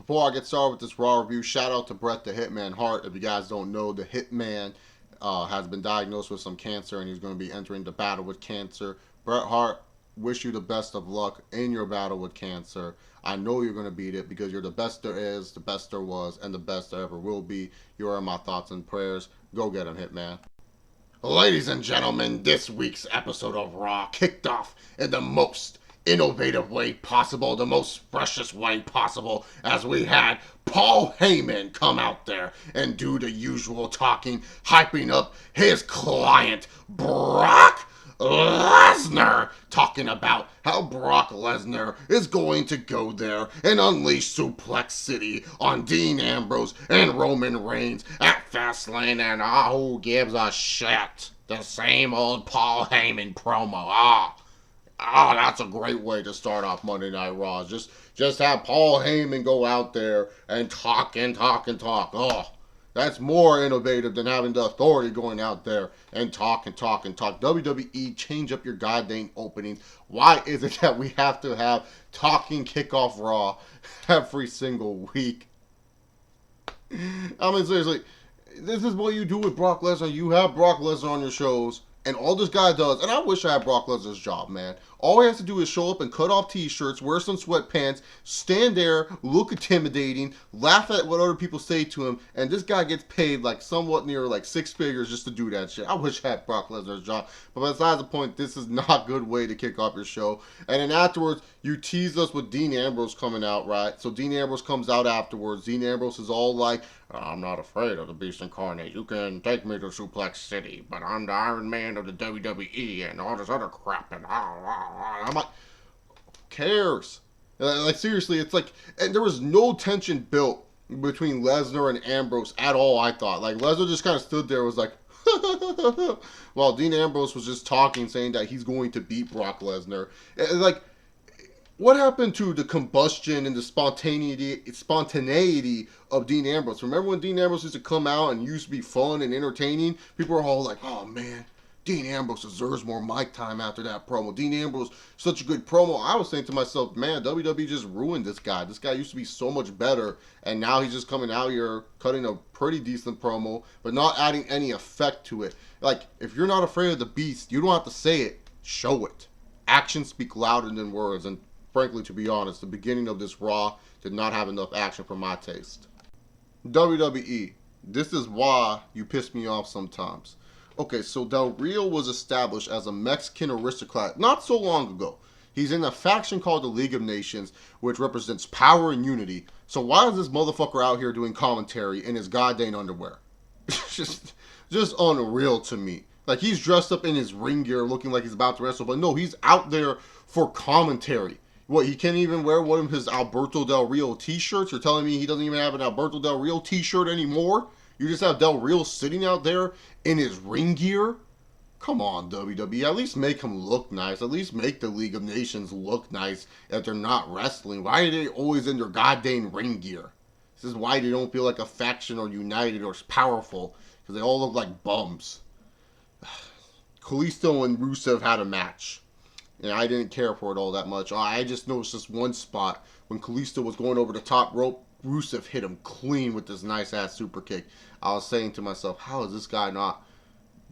before I get started with this Raw review, shout out to Bret the Hitman Hart. If you guys don't know, the Hitman has been diagnosed with some cancer and he's going to be entering the battle with cancer. Bret Hart, wish you the best of luck in your battle with cancer. I know you're going to beat it because you're the best there is, the best there was, and the best there ever will be. You are my thoughts and prayers. Go get him, Hitman. Ladies and gentlemen, this week's episode of Raw kicked off in the most innovative way possible, the most freshest way possible, as we had Paul Heyman come out there and do the usual talking, hyping up his client, Brock Lesnar, talking about how Brock Lesnar is going to go there and unleash Suplex City on Dean Ambrose and Roman Reigns at Fastlane, and who gives a shit? The same old Paul Heyman promo. That's a great way to start off Monday Night Raw. Just have Paul Heyman go out there and talk and talk and talk. That's more innovative than having the Authority going out there and talk and talk and talk. WWE, change up your goddamn openings. Why is it that we have to have talking kickoff Raw every single week? I mean, seriously, this is what you do with Brock Lesnar. You have Brock Lesnar on your shows, and all this guy does, and I wish I had Brock Lesnar's job, man. All he has to do is show up and cut off t-shirts, wear some sweatpants, stand there, look intimidating, laugh at what other people say to him, and this guy gets paid like somewhat near like 6 figures just to do that shit. I wish I had Brock Lesnar's job. But besides the point, this is not a good way to kick off your show. And then afterwards, you tease us with Dean Ambrose coming out, right? So Dean Ambrose comes out afterwards. Dean Ambrose is all like, I'm not afraid of the Beast Incarnate. You can take me to Suplex City, but I'm the Iron Man of the WWE and all this other crap. And I'm like, who cares? Like, seriously, it's like, and there was no tension built between Lesnar and Ambrose at all, I thought. Like, Lesnar just kind of stood there and was like, while Dean Ambrose was just talking, saying that he's going to beat Brock Lesnar. Like, what happened to the combustion and the spontaneity of Dean Ambrose? Remember when Dean Ambrose used to come out and used to be fun and entertaining? People were all like, oh man, Dean Ambrose deserves more mic time after that promo. Dean Ambrose, such a good promo. I was saying to myself, man, WWE just ruined this guy. This guy used to be so much better, and now he's just coming out here cutting a pretty decent promo, but not adding any effect to it. Like, if you're not afraid of the beast, you don't have to say it. Show it. Actions speak louder than words, and frankly, to be honest, the beginning of this Raw did not have enough action for my taste. WWE, this is why you piss me off sometimes. Okay, so Del Rio was established as a Mexican aristocrat not so long ago. He's in a faction called the League of Nations, which represents power and unity. So why is this motherfucker out here doing commentary in his goddamn underwear? just unreal to me. Like, he's dressed up in his ring gear looking like he's about to wrestle, but no, he's out there for commentary. What, he can't even wear one of his Alberto Del Rio t-shirts? You're telling me he doesn't even have an Alberto Del Rio t-shirt anymore? You just have Del Rio sitting out there in his ring gear? Come on, WWE. At least make him look nice. At least make the League of Nations look nice if they're not wrestling. Why are they always in their goddamn ring gear? This is why they don't feel like a faction or united or powerful. Because they all look like bums. Kalisto and Rusev had a match. And I didn't care for it all that much. I just noticed this one spot when Kalisto was going over the top rope. Rusev hit him clean with this nice-ass super kick. I was saying to myself, how is this guy not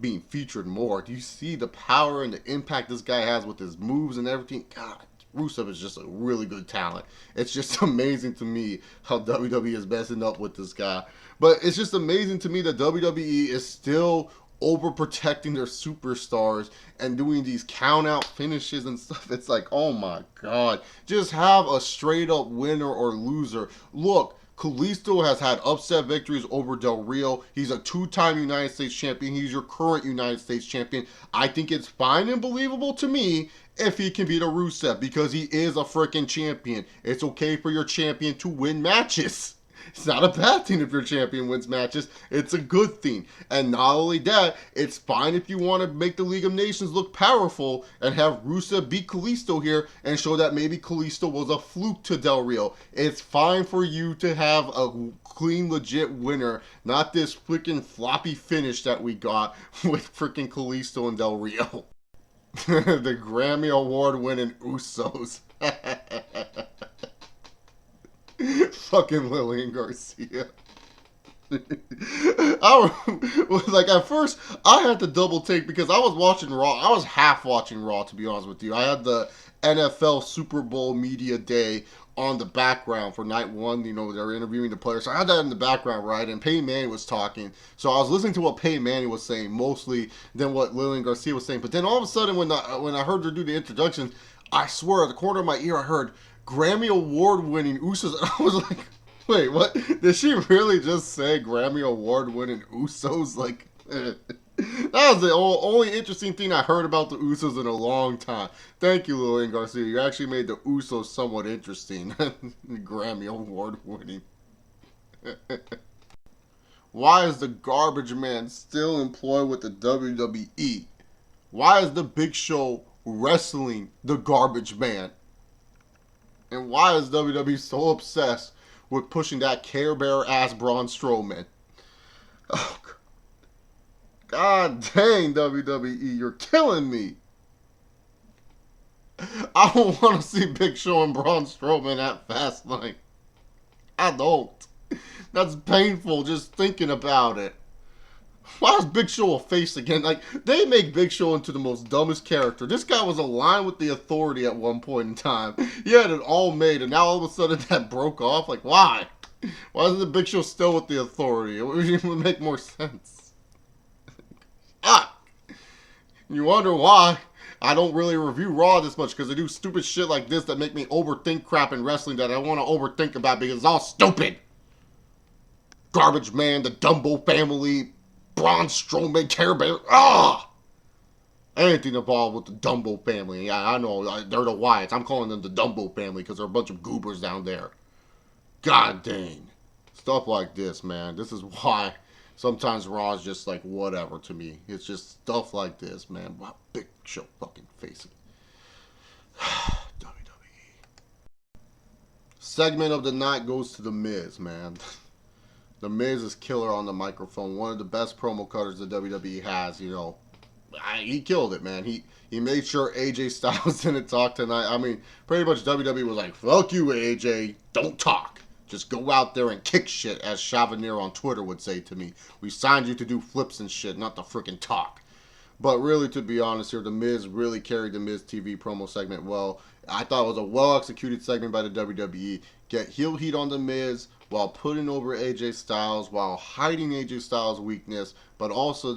being featured more? Do you see the power and the impact this guy has with his moves and everything? God, Rusev is just a really good talent. It's just amazing to me how WWE is messing up with this guy. But it's just amazing to me that WWE is still overprotecting their superstars and doing these count out finishes and stuff. It's like, oh my god, just have a straight up winner or loser. Look, Kalisto has had upset victories over Del Rio. He's a 2-time United States champion. He's your current United States champion. I think it's fine and believable to me if he can beat a Rusev because he is a freaking champion. It's okay for your champion to win matches. It's not a bad thing if your champion wins matches. It's a good thing. And not only that, it's fine if you want to make the League of Nations look powerful and have Rusev beat Kalisto here and show that maybe Kalisto was a fluke to Del Rio. It's fine for you to have a clean, legit winner, not this freaking floppy finish that we got with freaking Kalisto and Del Rio. The Grammy Award winning Usos. Fucking Lillian Garcia. I was like, at first I had to double take because I was watching Raw. I was half watching Raw, to be honest with you. I had the NFL Super Bowl media day on the background for night one. You know, they were interviewing the players, so I had that in the background, right? And Peyton Manning was talking, so I was listening to what Peyton Manning was saying mostly than what Lillian Garcia was saying. But then all of a sudden, when I heard her do the introduction, I swear at the corner of my ear I heard Grammy Award winning Usos. I was like, wait, what? Did she really just say Grammy Award winning Usos? Like, that was the only interesting thing I heard about the Usos in a long time. Thank you, Lillian Garcia. You actually made the Usos somewhat interesting. Grammy Award winning. Why is the garbage man still employed with the WWE? Why is the Big Show wrestling the garbage man? And why is WWE so obsessed with pushing that Care Bear ass Braun Strowman? Oh, God dang, WWE, you're killing me. I don't want to see Big Show and Braun Strowman at Fastlane. I don't. That's painful just thinking about it. Why is Big Show a face again? Like, they make Big Show into the most dumbest character. This guy was aligned with the Authority at one point in time. He had it all made, and now all of a sudden that broke off. Like, why? Why isn't the Big Show still with the Authority? It would make more sense. Ah! You wonder why I don't really review Raw this much, because I do stupid shit like this that make me overthink crap in wrestling that I want to overthink about because it's all stupid. Garbage Man, the Dumbo family, Braun Strowman, Care Bear. Ah! Anything involved with the Dumbo family. Yeah, I know. They're the Wyatts. I'm calling them the Dumbo family because they're a bunch of goobers down there. God dang. Stuff like this, man. This is why sometimes Raw is just like whatever to me. It's just stuff like this, man. Wow, Big Show fucking face it. WWE. Segment of the night goes to The Miz, man. The Miz is killer on the microphone. One of the best promo cutters the WWE has, you know. He killed it, man. He made sure AJ Styles didn't talk tonight. I mean, pretty much WWE was like, fuck you, AJ. Don't talk. Just go out there and kick shit, as Chavanier on Twitter would say to me. We signed you to do flips and shit, not to freaking talk. But really, to be honest here, The Miz really carried the Miz TV promo segment well. I thought it was a well-executed segment by the WWE. Get heel heat on The Miz while putting over AJ Styles, while hiding AJ Styles' weakness, but also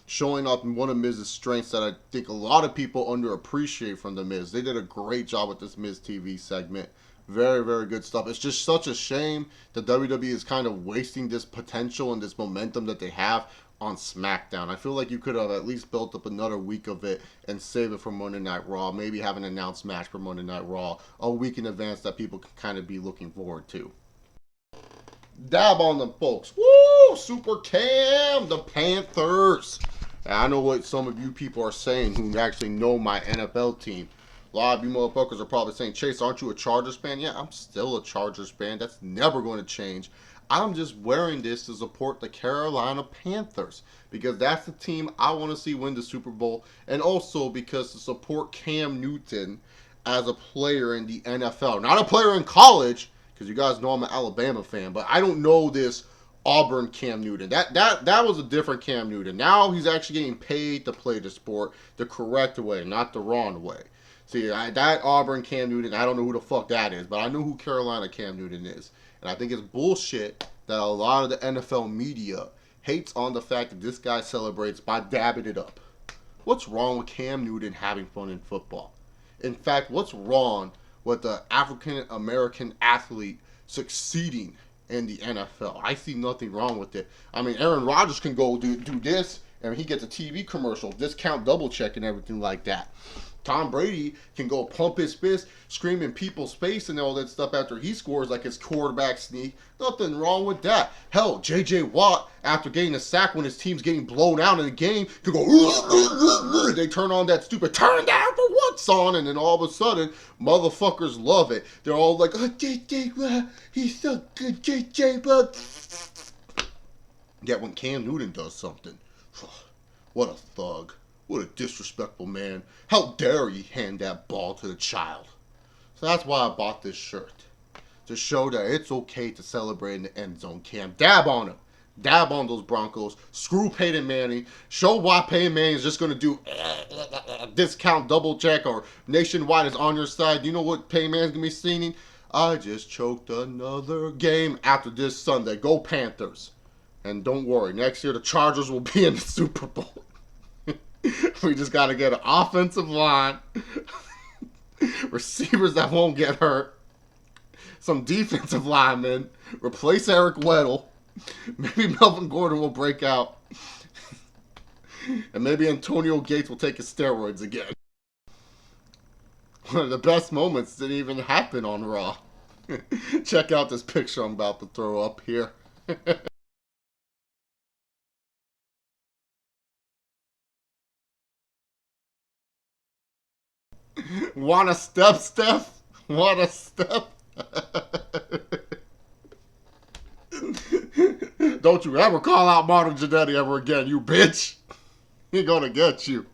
showing off one of Miz's strengths that I think a lot of people underappreciate from The Miz. They did a great job with this Miz TV segment. Very, very good stuff. It's just such a shame that WWE is kind of wasting this potential and this momentum that they have on SmackDown. I feel like you could have at least built up another week of it and save it for Monday Night Raw. Maybe have an announced match for Monday Night Raw a week in advance that people can kind of be looking forward to. Dab on them, folks. Woo! Super Cam, the Panthers. And I know what some of you people are saying who actually know my NFL team. A lot of you motherfuckers are probably saying, Chase, aren't you a Chargers fan? Yeah, I'm still a Chargers fan. That's never going to change. I'm just wearing this to support the Carolina Panthers because that's the team I want to see win the Super Bowl, and also because to support Cam Newton as a player in the NFL. Not a player in college, because you guys know I'm an Alabama fan, but I don't know this Auburn Cam Newton. That was a different Cam Newton. Now he's actually getting paid to play the sport the correct way, not the wrong way. See, that Auburn Cam Newton, I don't know who the fuck that is, but I know who Carolina Cam Newton is. And I think it's bullshit that a lot of the NFL media hates on the fact that this guy celebrates by dabbing it up. What's wrong with Cam Newton having fun in football? In fact, what's wrong with the African American athlete succeeding in the NFL? I see nothing wrong with it. I mean, Aaron Rodgers can go do this, and he gets a TV commercial, discount double check and everything like that. Tom Brady can go pump his fist, scream in people's face and all that stuff after he scores like his quarterback sneak. Nothing wrong with that. Hell, J.J. Watt, after getting a sack when his team's getting blown out in the game, could go, they turn on that stupid turn down for what song, and then all of a sudden, motherfuckers love it. They're all like, oh, J.J. Watt, he's so good, J.J. Watt. Yet when Cam Newton does something, what a thug. What a disrespectful man. How dare he hand that ball to the child. So that's why I bought this shirt. to show that it's okay to celebrate in the end zone. Cam, dab on him. Dab on those Broncos. Screw Peyton Manning. Show why Peyton Manning is just going to do discount double check or nationwide is on your side. You know what Peyton Manning's going to be singing? I just choked another game after this Sunday. Go Panthers. And don't worry, next year the Chargers will be in the Super Bowl. We just got to get an offensive line, receivers that won't get hurt, some defensive linemen, replace Eric Weddle. Maybe Melvin Gordon will break out. And maybe Antonio Gates will take his steroids again. One of the best moments didn't even happen on Raw. Check out this picture I'm about to throw up here. Want a step, Steph? Want a step? Don't you ever call out Martin Jannetty ever again, you bitch. He gonna get you.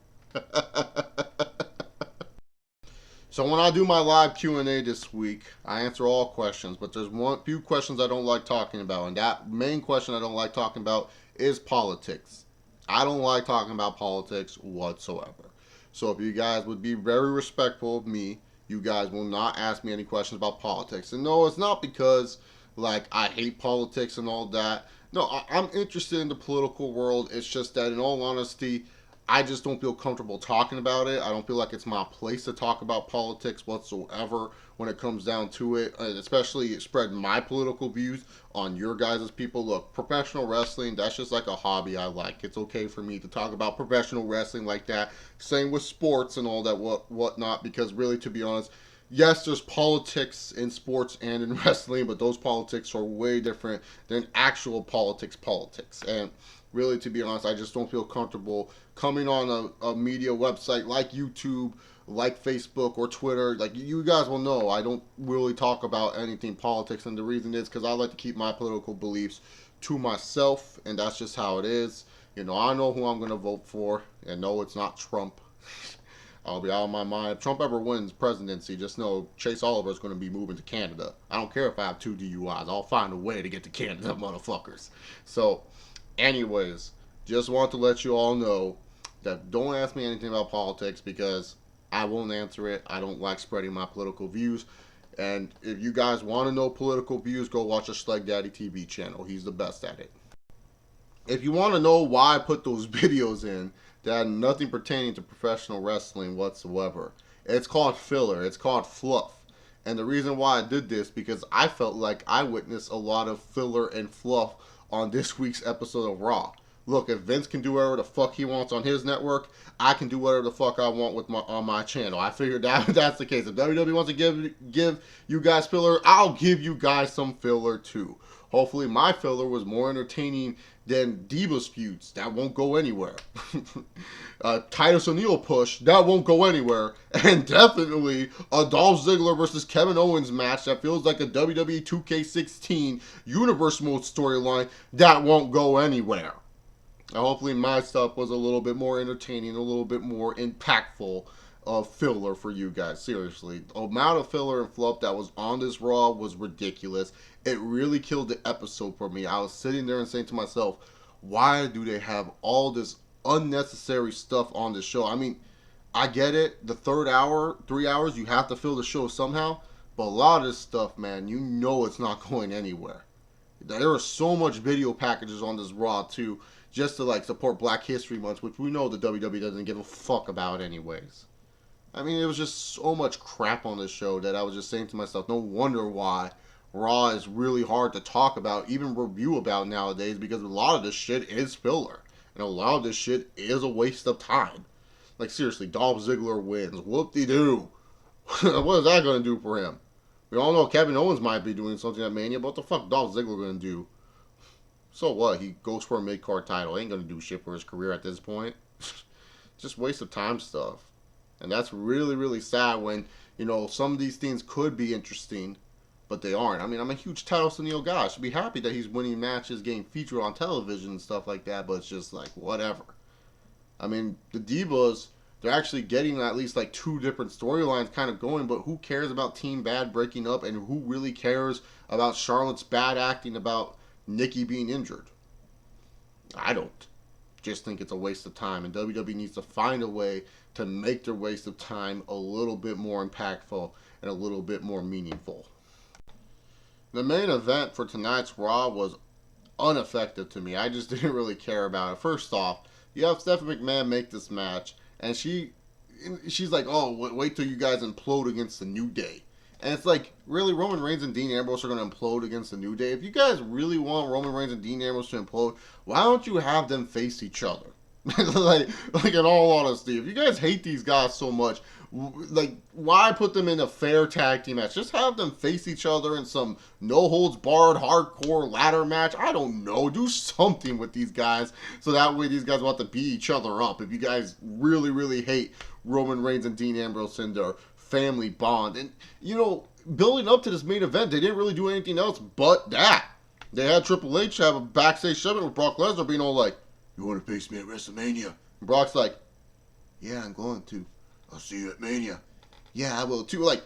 So when I do my live Q&A this week, I answer all questions, but there's few questions I don't like talking about, and that main question I don't like talking about is politics. I don't like talking about politics whatsoever. So if you guys would be very respectful of me, you guys will not ask me any questions about politics. And no, it's not because like I hate politics and all that. No, I'm interested in the political world. It's just that in all honesty, I just don't feel comfortable talking about it. I don't feel like it's my place to talk about politics whatsoever when it comes down to it, especially spreading my political views on your guys' people. Look, professional wrestling, that's just like a hobby I like. It's okay for me to talk about professional wrestling like that. Same with sports and all that whatnot, because really, to be honest, yes, there's politics in sports and in wrestling, but those politics are way different than actual politics. And really, to be honest, I just don't feel comfortable coming on a media website like YouTube, like Facebook or Twitter. Like, you guys will know, I don't really talk about anything politics, and the reason is because I like to keep my political beliefs to myself, and that's just how it is. You know, I know who I'm going to vote for, and no, it's not Trump. I'll be out of my mind. If Trump ever wins presidency, just know Chase Oliver is going to be moving to Canada. I don't care if I have 2 DUIs. I'll find a way to get to Canada, motherfuckers. So, anyways, just want to let you all know that don't ask me anything about politics because I won't answer it. I don't like spreading my political views. And if you guys want to know political views, go watch a Schleg Daddy TV channel. He's the best at it. If you want to know why I put those videos in that had nothing pertaining to professional wrestling whatsoever, it's called filler. It's called fluff. And the reason why I did this, because I felt like I witnessed a lot of filler and fluff on this week's episode of Raw. Look, if Vince can do whatever the fuck he wants on his network, I can do whatever the fuck I want with on my channel. I figured that's the case. If WWE wants to give you guys filler, I'll give you guys some filler too. Hopefully my filler was more entertaining than Divas feuds. That won't go anywhere. Titus O'Neil push. That won't go anywhere. And definitely a Dolph Ziggler versus Kevin Owens match that feels like a WWE 2K16 Universe Mode storyline. That won't go anywhere. Now, hopefully my stuff was a little bit more entertaining, a little bit more impactful of filler for you guys. Seriously, the amount of filler and fluff that was on this Raw was ridiculous. It really killed the episode for me. I was sitting there and saying to myself, why do they have all this unnecessary stuff on the show? I mean, I get it. The third hour, 3 hours, you have to fill the show somehow. But a lot of this stuff, man, you know it's not going anywhere. There are so much video packages on this Raw, too, just to, like, support Black History Month, which we know the WWE doesn't give a fuck about anyways. I mean, it was just so much crap on this show that I was just saying to myself, no wonder why Raw is really hard to talk about, even review about nowadays, because a lot of this shit is filler. And a lot of this shit is a waste of time. Like, seriously, Dolph Ziggler wins. Whoop-de-doo. What is that going to do for him? We all know Kevin Owens might be doing something at Mania, but what the fuck Dolph Ziggler going to do? So what? He goes for a mid-card title. He ain't going to do shit for his career at this point. Just waste of time stuff. And that's really, really sad when, you know, some of these things could be interesting, but they aren't. I mean, I'm a huge Titus O'Neil guy. I should be happy that he's winning matches, getting featured on television and stuff like that, but it's just like, whatever. I mean, the Divas, they're actually getting at least like 2 different storylines kind of going. But who cares about Team Bad breaking up, and who really cares about Charlotte's bad acting about Nikki being injured? I don't. Just think it's a waste of time, and WWE needs to find a way to make their waste of time a little bit more impactful and a little bit more meaningful. The main event for tonight's Raw was ineffective to me. I just didn't really care about it. First off, you have Stephanie McMahon make this match, and she's like, oh, wait till you guys implode against the New Day. And it's like, really, Roman Reigns and Dean Ambrose are going to implode against the New Day? If you guys really want Roman Reigns and Dean Ambrose to implode, why don't you have them face each other? like in all honesty, if you guys hate these guys so much, like, why put them in a fair tag team match? Just have them face each other in some no-holds-barred hardcore ladder match. I don't know. Do something with these guys so that way these guys want to beat each other up. If you guys really, really hate Roman Reigns and Dean Ambrose and their family bond. And, you know, building up to this main event, they didn't really do anything else but that. They had Triple H have a backstage segment with Brock Lesnar being all like, you want to face me at WrestleMania? And Brock's like, yeah, I'm going to. I'll see you at Mania. Yeah, I will too. Like,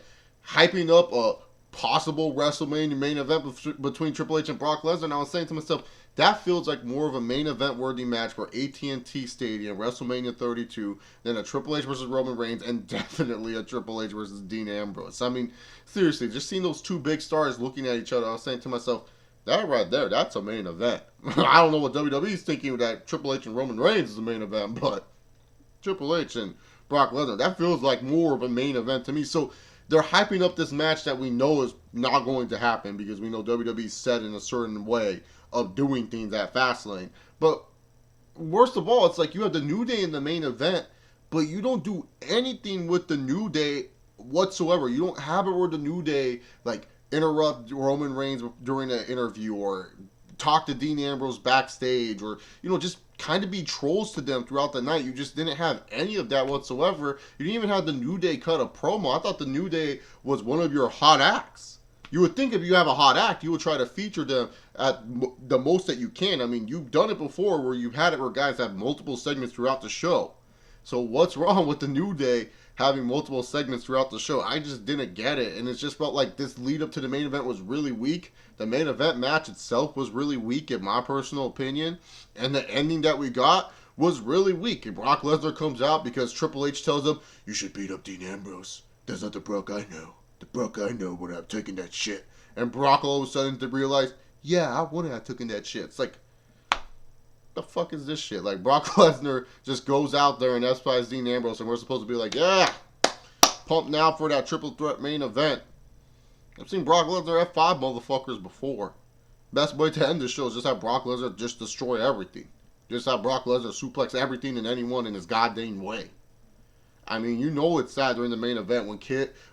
hyping up a possible WrestleMania main event between Triple H and Brock Lesnar. And I was saying to myself, that feels like more of a main event worthy match for AT&T Stadium, WrestleMania 32, than a Triple H versus Roman Reigns, and definitely a Triple H versus Dean Ambrose. I mean, seriously, just seeing those two big stars looking at each other, I was saying to myself, that right there, that's a main event. I don't know what WWE's thinking that Triple H and Roman Reigns is the main event, but Triple H and Brock Lesnar, that feels like more of a main event to me. So they're hyping up this match that we know is not going to happen because we know WWE's set in a certain way of doing things at Fastlane. But worst of all, it's like you have the New Day in the main event, but you don't do anything with the New Day whatsoever. You don't have it where the New Day, like, interrupt Roman Reigns during an interview or talk to Dean Ambrose backstage or, you know, just kind of be trolls to them throughout the night. You just didn't have any of that whatsoever. You didn't even have the New Day cut a promo. I thought the New Day was one of your hot acts. You would think if you have a hot act, you would try to feature them at the most that you can. I mean, you've done it before where you've had it where guys have multiple segments throughout the show. So what's wrong with the New Day having multiple segments throughout the show? I just didn't get it. And it just felt like this lead up to the main event was really weak. The main event match itself was really weak in my personal opinion. And the ending that we got was really weak. And Brock Lesnar comes out because Triple H tells him, you should beat up Dean Ambrose. That's not the Brock I know. The Brock I know would have taken that shit. And Brock all of a sudden to realize, yeah, I would have taken that shit. It's like, the fuck is this shit? Like, Brock Lesnar just goes out there and F5s Dean Ambrose, and we're supposed to be like, yeah, pumped now for that triple threat main event. I've seen Brock Lesnar F5 motherfuckers before. Best way to end the show is just have Brock Lesnar just destroy everything. Just have Brock Lesnar suplex everything and anyone in his goddamn way. I mean, you know it's sad during the main event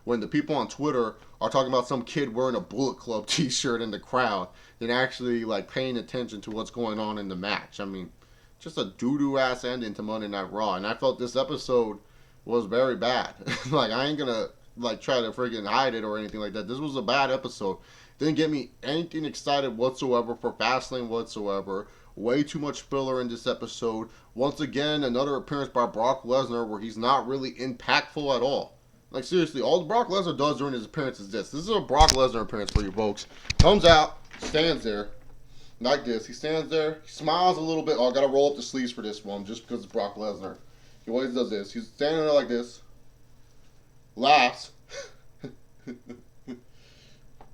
when the people on Twitter are talking about some kid wearing a Bullet Club t-shirt in the crowd than actually, like, paying attention to what's going on in the match. I mean, just a doo-doo ass ending to Monday Night Raw. And I felt this episode was very bad. Like, I ain't gonna, like, try to freaking hide it or anything like that. This was a bad episode. Didn't get me anything excited whatsoever for Fastlane whatsoever. Way too much filler in this episode. Once again, another appearance by Brock Lesnar where he's not really impactful at all. Like, seriously, all Brock Lesnar does during his appearance is this. This is a Brock Lesnar appearance for you folks. Comes out, stands there, like this. He stands there, he smiles a little bit. Oh, I gotta roll up the sleeves for this one just because it's Brock Lesnar. He always does this. He's standing there like this, laughs,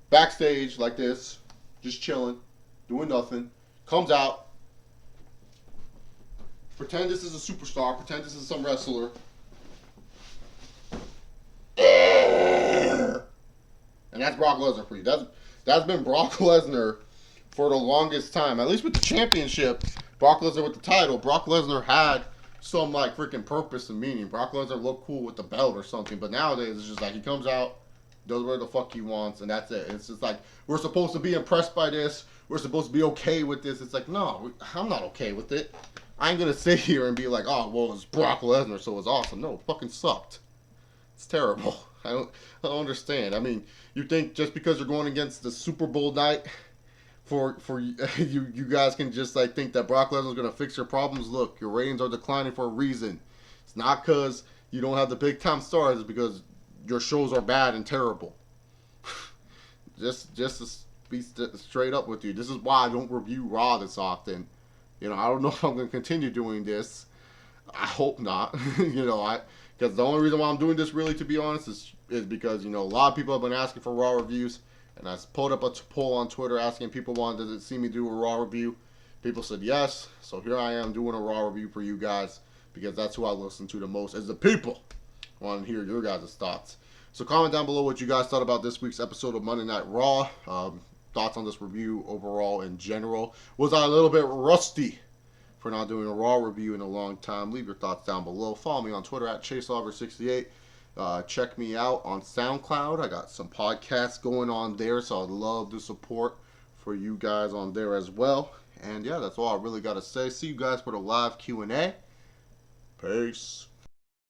backstage like this, just chilling, doing nothing. Comes out, pretend this is a superstar, pretend this is some wrestler. And that's Brock Lesnar for you. That's been Brock Lesnar for the longest time. At least with the championship, Brock Lesnar with the title, Brock Lesnar had some, like, freaking purpose and meaning. Brock Lesnar looked cool with the belt or something, but nowadays it's just like he comes out, does whatever the fuck he wants, and that's it. It's just like, we're supposed to be impressed by this. We're supposed to be okay with this. It's like, no, I'm not okay with it. I ain't going to sit here and be like, oh, well, it's Brock Lesnar, so it's awesome. No, it fucking sucked. It's terrible. I don't understand. I mean, you think just because you're going against the Super Bowl night for you guys can just, like, think that Brock Lesnar's going to fix your problems? Look, your ratings are declining for a reason. It's not because you don't have the big time stars is because your shows are bad and terrible. just to be straight up with you, this is why I don't review Raw this often. I don't know if I'm gonna continue doing this. I hope not. Because the only reason why I'm doing this, really, to be honest, is because a lot of people have been asking for Raw reviews, and I pulled up a poll on Twitter asking people wanted to see me do a Raw review. People said yes, so here I am doing a Raw review for you guys, because that's who I listen to the most, is the people. I want to hear your guys' thoughts. So comment down below what you guys thought about this week's episode of Monday Night Raw. Thoughts on this review overall in general. Was I a little bit rusty for not doing a Raw review in a long time? Leave your thoughts down below. Follow me on Twitter at ChaseOver68. Check me out on SoundCloud. I got some podcasts going on there, so I'd love the support for you guys on there as well. And yeah, that's all I really got to say. See you guys for the live Q&A. Peace.